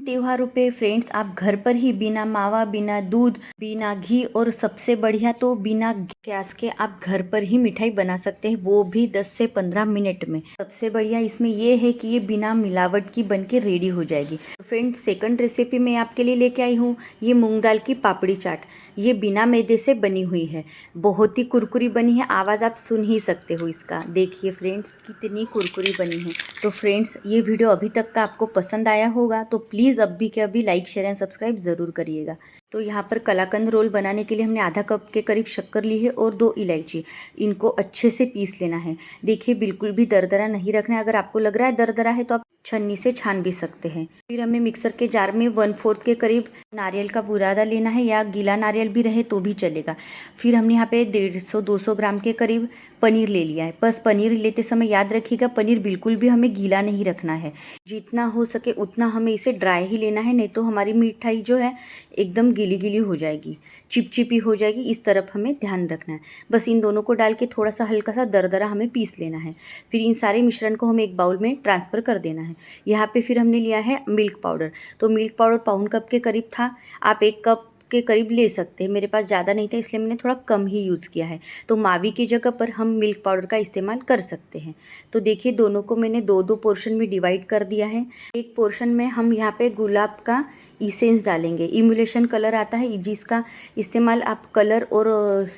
त्योहारों पे फ्रेंड्स आप घर पर ही बिना मावा, बिना दूध, बिना घी और सबसे बढ़िया तो बिना गैस के आप घर पर ही मिठाई बना सकते हैं, वो भी 10 से 15 मिनट में। सबसे बढ़िया इसमें ये है कि ये बिना मिलावट की बन के रेडी हो जाएगी। तो फ्रेंड्स सेकंड रेसिपी मैं आपके लिए लेके आई हूँ ये मूंग दाल की पापड़ी चाट। ये बिना मैदे से बनी हुई है, बहुत ही कुरकुरी बनी है, आवाज़ आप सुन ही सकते हो इसका। देखिए फ्रेंड्स कितनी कुरकुरी बनी है। तो फ्रेंड्स ये वीडियो अभी तक का आपको पसंद आया होगा तो प्लीज़ अभी के अभी लाइक शेयर एंड सब्सक्राइब ज़रूर करिएगा। तो यहाँ पर कलाकंद रोल बनाने के लिए हमने आधा कप के करीब शक्कर ली है और 2 इलायची। इनको अच्छे से पीस लेना है। देखिए बिल्कुल भी दरदरा नहीं रखना है, अगर आपको लग रहा है दरदरा है तो आप छन्नी से छान भी सकते हैं। फिर हमें मिक्सर के जार में 1/4 के करीब नारियल का बुरादा लेना है, या गीला नारियल भी रहे तो भी चलेगा। फिर हमने यहाँ पे 150-200 ग्राम के करीब पनीर ले लिया है। बस पनीर लेते समय याद रखिएगा पनीर बिल्कुल भी हमें गीला नहीं रखना है, जितना हो सके उतना हमें इसे ड्राई ही लेना है, नहीं तो हमारी मिठाई जो है एकदम गीली गीली हो जाएगी, चिपचिपी हो जाएगी। इस तरफ हमें ध्यान रखना है। बस इन दोनों को डाल के थोड़ा सा हल्का सा दरदरा हमें पीस लेना है। फिर इन सारे मिश्रण को हमें एक बाउल में ट्रांसफ़र कर देना है। यहाँ पे फिर हमने लिया है मिल्क पाउडर। तो मिल्क पाउडर पौन कप के करीब था, आप 1 कप के करीब ले सकते हैं। मेरे पास ज़्यादा नहीं था इसलिए मैंने थोड़ा कम ही यूज़ किया है। तो मावी की जगह पर हम मिल्क पाउडर का इस्तेमाल कर सकते हैं। तो देखिए दोनों को मैंने 2-2 पोर्शन में डिवाइड कर दिया है। एक पोर्शन में हम यहाँ पे गुलाब का इसेंस डालेंगे। इम्युलेशन कलर आता है जिसका इस्तेमाल आप कलर और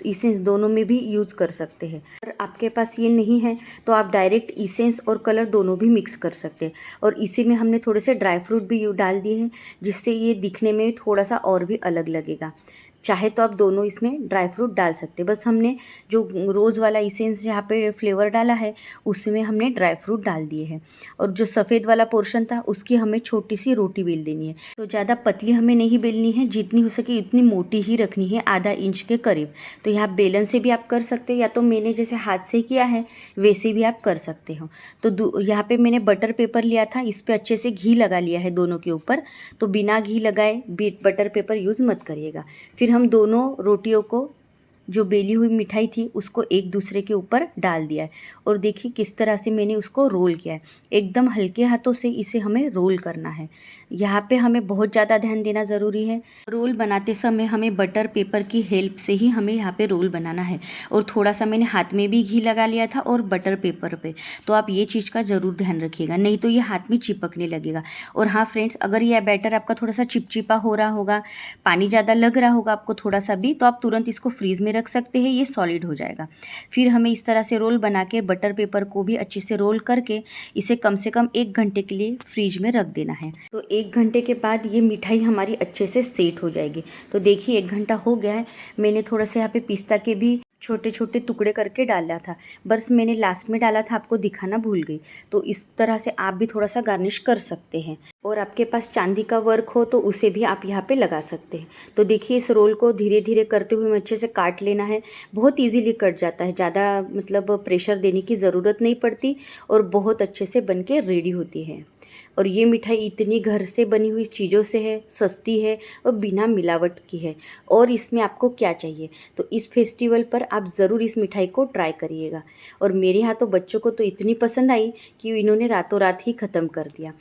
इसेंस दोनों में भी यूज़ कर सकते हैं। अगर आपके पास ये नहीं है तो आप डायरेक्ट इसेंस और कलर दोनों भी मिक्स कर सकते हैं। और इसी में हमने थोड़े से ड्राई फ्रूट भी डाल दिए हैं, जिससे ये दिखने में थोड़ा सा और भी अलग लगेगा। चाहे तो आप दोनों इसमें ड्राई फ्रूट डाल सकते हैं। बस हमने जो रोज़ वाला इसेंस जहाँ पे फ्लेवर डाला है उसमें हमने ड्राई फ्रूट डाल दिए हैं। और जो सफ़ेद वाला पोर्शन था उसकी हमें छोटी सी रोटी बेल देनी है। तो ज़्यादा पतली हमें नहीं बेलनी है, जितनी हो सके उतनी मोटी ही रखनी है, आधा इंच के करीब। तो यहाँ बेलन से भी आप कर सकते हो, या तो मैंने जैसे हाथ से किया है वैसे भी आप कर सकते हो। तो यहाँ पे मैंने बटर पेपर लिया था, इस पर अच्छे से घी लगा लिया है दोनों के ऊपर। तो बिना घी लगाए बटर पेपर यूज़ मत करिएगा। फिर हम दोनों रोटियों को जो बेली हुई मिठाई थी उसको एक दूसरे के ऊपर डाल दिया है। और देखिए किस तरह से मैंने उसको रोल किया है। एकदम हल्के हाथों से इसे हमें रोल करना है। यहाँ पे हमें बहुत ज़्यादा ध्यान देना ज़रूरी है। रोल बनाते समय हमें बटर पेपर की हेल्प से ही हमें यहाँ पे रोल बनाना है। और थोड़ा सा मैंने हाथ में भी घी लगा लिया था और बटर पेपर पे, तो आप ये चीज़ का ज़रूर ध्यान रखिएगा, नहीं तो ये हाथ में चिपकने लगेगा। और हाँ फ्रेंड्स, अगर यह बैटर आपका थोड़ा सा चिपचिपा हो रहा होगा, पानी ज़्यादा लग रहा होगा आपको थोड़ा सा भी, तो आप तुरंत इसको फ्रीज़ में रख सकते हैं, ये सॉलिड हो जाएगा। फिर हमें इस तरह से रोल बना के बटर पेपर को भी अच्छे से रोल करके इसे कम से कम 1 घंटे के लिए फ्रीज में रख देना है। तो 1 घंटे के बाद ये मिठाई हमारी अच्छे से सेट हो जाएगी। तो देखिए 1 घंटा हो गया है। मैंने थोड़ा सा यहाँ पे पिस्ता के भी छोटे छोटे टुकड़े करके डाला था, बस मैंने लास्ट में डाला था, आपको दिखाना भूल गई। तो इस तरह से आप भी थोड़ा सा गार्निश कर सकते हैं। और आपके पास चांदी का वर्क हो तो उसे भी आप यहाँ पे लगा सकते हैं। तो देखिए इस रोल को धीरे धीरे करते हुए अच्छे से काट लेना है। बहुत इजीली कट जाता है, ज़्यादा मतलब प्रेशर देने की ज़रूरत नहीं पड़ती और बहुत अच्छे से बन के रेडी होती है। और ये मिठाई इतनी घर से बनी हुई चीज़ों से है, सस्ती है और बिना मिलावट की है। और इसमें आपको क्या चाहिए, तो इस फेस्टिवल पर आप ज़रूर इस मिठाई को ट्राई करिएगा। और मेरे यहाँ तो बच्चों को तो इतनी पसंद आई कि इन्होंने रातों रात ही ख़त्म कर दिया,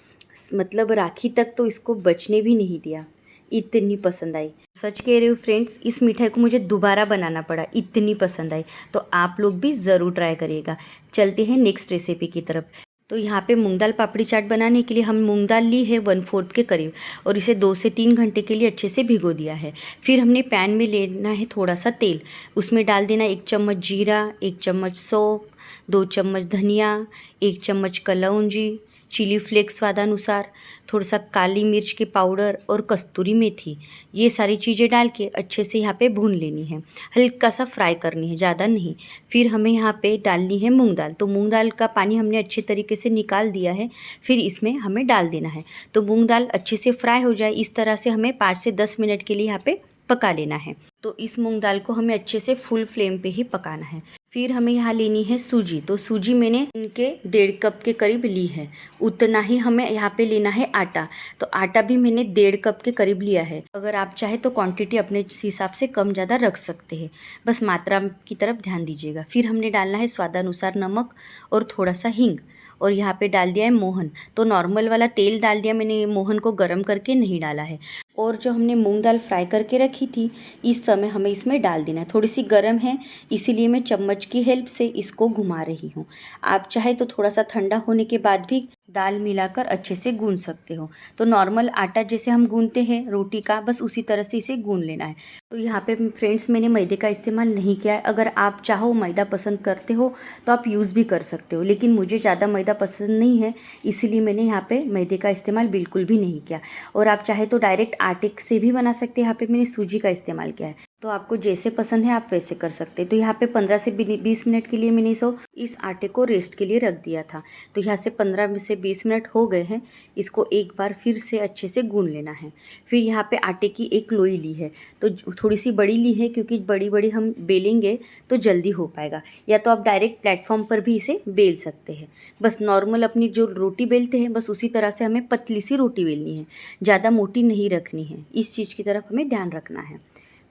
मतलब राखी तक तो इसको बचने भी नहीं दिया, इतनी पसंद आई। सच कह रही हूँ फ्रेंड्स, इस मिठाई को मुझे दोबारा बनाना पड़ा, इतनी पसंद आई। तो आप लोग भी ज़रूर ट्राई करिएगा। चलते हैं नेक्स्ट रेसिपी की तरफ। तो यहाँ पे मूंग दाल पापड़ी चाट बनाने के लिए हम मूंग दाल ली है 1/4 के करीब, और इसे 2 से 3 घंटे के लिए अच्छे से भिगो दिया है। फिर हमने पैन में लेना है थोड़ा सा तेल, उसमें डाल देना 1 चम्मच जीरा, 1 चम्मच सौंफ, 2 चम्मच धनिया, 1 चम्मच कलौंजी, चिली फ्लेक्स स्वादानुसार, थोड़ा सा काली मिर्च के पाउडर और कस्तूरी मेथी। ये सारी चीज़ें डाल के अच्छे से यहाँ पे भून लेनी है, हल्का सा फ्राई करनी है, ज़्यादा नहीं। फिर हमें यहाँ पे डालनी है मूंग दाल। तो मूंग दाल का पानी हमने अच्छे तरीके से निकाल दिया है, फिर इसमें हमें डाल देना है। तो मूंग दाल अच्छे से फ्राई हो जाए इस तरह से हमें 5 से 10 मिनट के लिए यहाँ पे पका लेना है। तो इस मूंग दाल को हमें अच्छे से फुल फ्लेम पे ही पकाना है। फिर हमें यहाँ लेनी है सूजी। तो सूजी मैंने इनके 1.5 कप के करीब ली है। उतना ही हमें यहाँ पे लेना है आटा। तो आटा भी मैंने 1.5 कप के करीब लिया है। अगर आप चाहे तो क्वांटिटी अपने हिसाब से कम ज़्यादा रख सकते हैं, बस मात्रा की तरफ ध्यान दीजिएगा। फिर हमने डालना है स्वादानुसार नमक और थोड़ा सा हींग, और यहाँ पे डाल दिया है मोहन। तो नॉर्मल वाला तेल डाल दिया मैंने, मोहन को गर्म करके नहीं डाला है। और जो हमने मूंग दाल फ्राई करके रखी थी, इस समय हमें इसमें डाल देना है। थोड़ी सी गर्म है, इसीलिए मैं चम्मच की हेल्प से इसको घुमा रही हूँ। आप चाहे तो थोड़ा सा ठंडा होने के बाद भी दाल मिलाकर अच्छे से गूंद सकते हो। तो नॉर्मल आटा जैसे हम गूंदते हैं रोटी का, बस उसी तरह से इसे गूंद लेना है। तो यहाँ पे फ्रेंड्स मैंने मैदे का इस्तेमाल नहीं किया है। अगर आप चाहो मैदा पसंद करते हो तो आप यूज़ भी कर सकते हो, लेकिन मुझे ज़्यादा मैदा पसंद नहीं है, इसीलिए मैंने यहाँ पे मैदे का इस्तेमाल बिल्कुल भी नहीं किया। और आप चाहे तो डायरेक्ट आटे से भी बना सकते हैं। यहाँ पे मैंने सूजी का इस्तेमाल किया है, तो आपको जैसे पसंद है आप वैसे कर सकते हैं। तो यहाँ पे 15 से 20 मिनट के लिए मैंने इस आटे को रेस्ट के लिए रख दिया था। तो यहाँ से 15 से 20 मिनट हो गए हैं। इसको एक बार फिर से अच्छे से गूंद लेना है। फिर यहाँ पे आटे की एक लोई ली है, तो थोड़ी सी बड़ी ली है, क्योंकि बड़ी बड़ी हम बेलेंगे तो जल्दी हो पाएगा। या तो आप डायरेक्ट प्लेटफॉर्म पर भी इसे बेल सकते हैं। बस नॉर्मल अपनी जो रोटी बेलते हैं, बस उसी तरह से हमें पतली सी रोटी बेलनी है, ज़्यादा मोटी नहीं रखनी है। इस चीज़ की तरफ हमें ध्यान रखना है।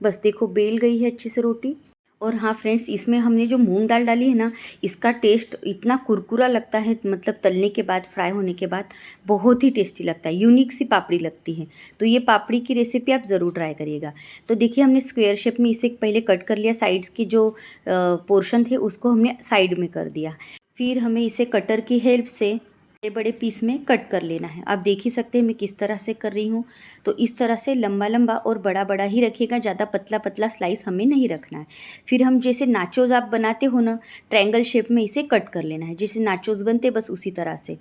बस देखो बेल गई है अच्छे से रोटी। और हाँ फ्रेंड्स, इसमें हमने जो मूंग दाल डाली है ना, इसका टेस्ट इतना कुरकुरा लगता है, मतलब तलने के बाद, फ्राई होने के बाद बहुत ही टेस्टी लगता है। यूनिक सी पापड़ी लगती है। तो ये पापड़ी की रेसिपी आप ज़रूर ट्राई करिएगा। तो देखिए हमने स्क्वायर शेप में इसे पहले कट कर लिया। साइड्स की जो पोर्शन थे उसको हमने साइड में कर दिया। फिर हमें इसे कटर की हेल्प से बड़े बड़े पीस में कट कर लेना है। आप देख ही सकते हैं मैं किस तरह से कर रही हूँ। तो इस तरह से लंबा लंबा और बड़ा बड़ा ही रखिएगा, ज़्यादा पतला पतला स्लाइस हमें नहीं रखना है। फिर हम जैसे नाचोस आप बनाते हो ना, ट्रायंगल शेप में इसे कट कर लेना है, जैसे नाचोस बनते बस उसी तरह से।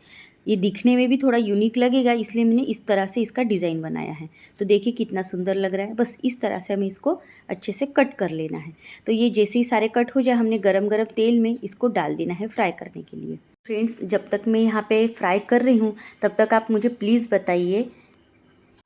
ये दिखने में भी थोड़ा यूनिक लगेगा, इसलिए मैंने इस तरह से इसका डिज़ाइन बनाया है। तो देखिए कितना सुंदर लग रहा है। बस इस तरह से हमें इसको अच्छे से कट कर लेना है। तो ये जैसे ही सारे कट हो जाए, हमने गरम गरम तेल में इसको डाल देना है फ्राई करने के लिए। फ्रेंड्स, जब तक मैं यहाँ पे फ्राई कर रही हूँ तब तक आप मुझे प्लीज़ बताइए,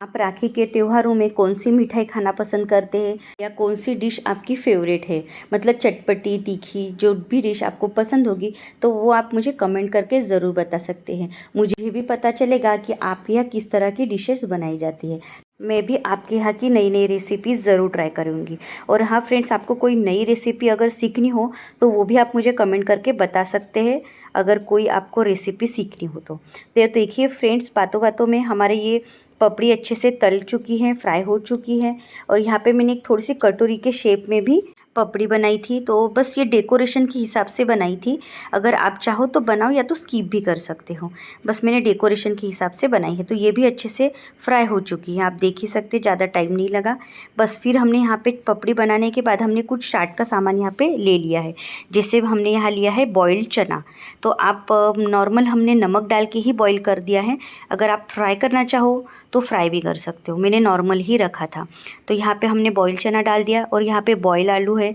आप राखी के त्योहारों में कौन सी मिठाई खाना पसंद करते हैं, या कौन सी डिश आपकी फेवरेट है। मतलब चटपटी, तीखी, जो भी डिश आपको पसंद होगी तो वो आप मुझे कमेंट करके ज़रूर बता सकते हैं। मुझे भी पता चलेगा कि आपके यहाँ किस तरह की डिशेस बनाई जाती है। मैं भी आपके यहाँ की नई नई रेसिपी ज़रूर ट्राई करूँगी। और हाँ फ्रेंड्स, आपको कोई नई रेसिपी अगर सीखनी हो तो वो भी आप मुझे कमेंट करके बता सकते हैं, अगर कोई आपको रेसिपी सीखनी हो तो। देखिए फ्रेंड्स, बातों बातों में हमारे ये पपड़ी अच्छे से तल चुकी है, फ्राई हो चुकी है। और यहाँ पे मैंने एक थोड़ी सी कटोरी के शेप में भी पपड़ी बनाई थी, तो बस ये डेकोरेशन के हिसाब से बनाई थी। अगर आप चाहो तो बनाओ, या तो स्किप भी कर सकते हो। बस मैंने डेकोरेशन के हिसाब से बनाई है। तो ये भी अच्छे से फ्राई हो चुकी है, आप देख ही सकते, ज़्यादा टाइम नहीं लगा। बस फिर हमने यहाँ पे पपड़ी बनाने के बाद हमने कुछ चाट का सामान यहाँ पे ले लिया है। जैसे हमने यहाँ लिया है बॉइल्ड चना। तो आप नॉर्मल हमने नमक डाल के ही बॉईल कर दिया है। अगर आप फ्राई करना चाहो तो फ्राई भी कर सकते हो, मैंने नॉर्मल ही रखा था। तो यहाँ पे हमने बॉईल चना डाल दिया, और यहाँ पे बॉईल आलू है,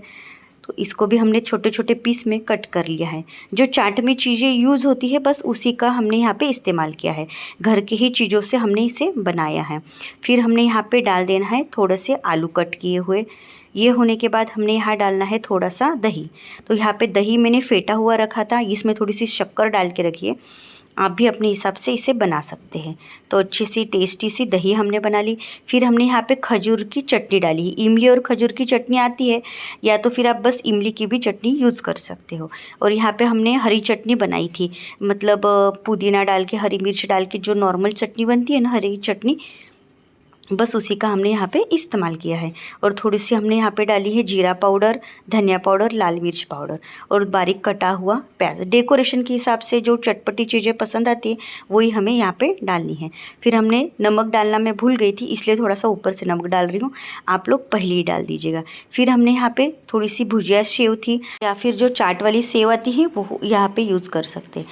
तो इसको भी हमने छोटे छोटे पीस में कट कर लिया है। जो चाट में चीज़ें यूज़ होती है बस उसी का हमने यहाँ पे इस्तेमाल किया है। घर की ही चीज़ों से हमने इसे बनाया है। फिर हमने यहाँ पे डाल देना है थोड़े से आलू कट किए हुए। ये होने के बाद हमने यहाँ डालना है थोड़ा सा दही। तो यहाँ पे दही मैंने फेंटा हुआ रखा था, इसमें थोड़ी सी शक्कर डाल के रखिए। आप भी अपने हिसाब से इसे बना सकते हैं। तो अच्छी सी टेस्टी सी दही हमने बना ली। फिर हमने यहाँ पे खजूर की चटनी डाली। इमली और खजूर की चटनी आती है, या तो फिर आप बस इमली की भी चटनी यूज़ कर सकते हो। और यहाँ पे हमने हरी चटनी बनाई थी, मतलब पुदीना डाल के, हरी मिर्च डाल के जो नॉर्मल चटनी बनती है ना, हरी चटनी, बस उसी का हमने यहाँ पे इस्तेमाल किया है। और थोड़ी सी हमने यहाँ पे डाली है जीरा पाउडर, धनिया पाउडर, लाल मिर्च पाउडर, और बारीक कटा हुआ प्याज। डेकोरेशन के हिसाब से जो चटपटी चीज़ें पसंद आती है वही हमें यहाँ पे डालनी है। फिर हमने नमक डालना मैं भूल गई थी, इसलिए थोड़ा सा ऊपर से नमक डाल रही हूँ, आप लोग पहले ही डाल दीजिएगा। फिर हमने यहाँ पे थोड़ी सी भुजिया सेव थी, या फिर जो चाट वाली सेव आती है वो यहाँ पे यूज़ कर सकते हैं।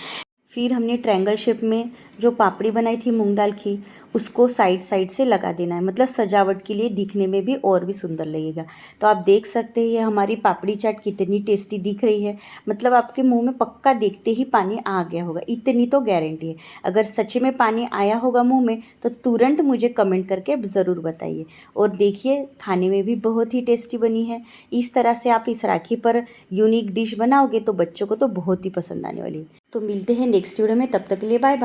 फिर हमने ट्रायंगल शेप में जो पापड़ी बनाई थी मूंग दाल की, उसको साइड साइड से लगा देना है, मतलब सजावट के लिए दिखने में भी और भी सुंदर लगेगा। तो आप देख सकते हैं ये हमारी पापड़ी चाट कितनी टेस्टी दिख रही है। मतलब आपके मुंह में पक्का देखते ही पानी आ गया होगा, इतनी तो गारंटी है। अगर सच में पानी आया होगा मुंह में तो तुरंत मुझे कमेंट करके ज़रूर बताइए। और देखिए खाने में भी बहुत ही टेस्टी बनी है। इस तरह से आप इस राखी पर यूनिक डिश बनाओगे तो बच्चों को तो बहुत ही पसंद आने वाली है। तो मिलते हैं नेक्स्ट वीडियो में, तब तक के लिए बाय बाय।